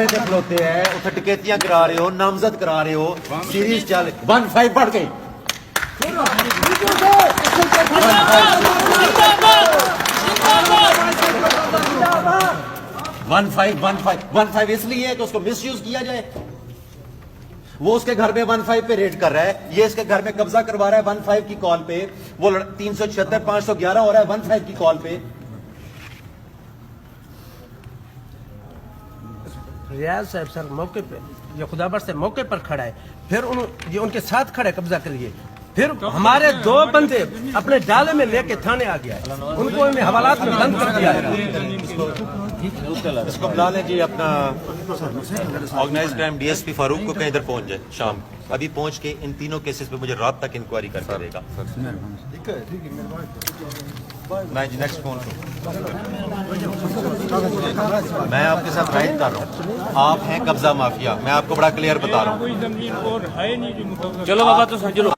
कमरे से खलोते हैं, उसे टिकटियां करा रहे हो, नामजद करा रहे हो, सीरीज चल 1-5 बढ़ गई। 1-5 इसलिए कि उसको मिसयूज किया जाए। वो उसके घर में 1-5 पे रेड कर रहा है, ये इसके घर में कब्जा करवा रहा है 1-5 की कॉल पे। वो 376 511 हो रहा है 1-5 की कॉल पे। रियाज साहब सर मौके पे, ये खुदाबर से मौके पर खड़ा है, फिर ये उनके साथ खड़े कब्जा करिए, फिर हमारे 2 बंदे अपने डाले में लेके थाने आ गया है, उनको इन्हें हवालात में बंद कर दिया है। इसको बुला लें जी, अपना ऑर्गेनाइज्ड क्राइम डीएसपी फारूक को कहीं इधर पहुंच जाए शाम। अभी पहुंच के इन तीनों केसेस पे मुझे रात तक इंक्वायरी करके देगा। मैं जी नेक्स्ट फोन मैं आपके साथ राइट कर रहा हूँ, आप हैं कब्जा माफिया, मैं आपको बड़ा क्लियर बता रहा हूँ। चलो बाबा तो चलो।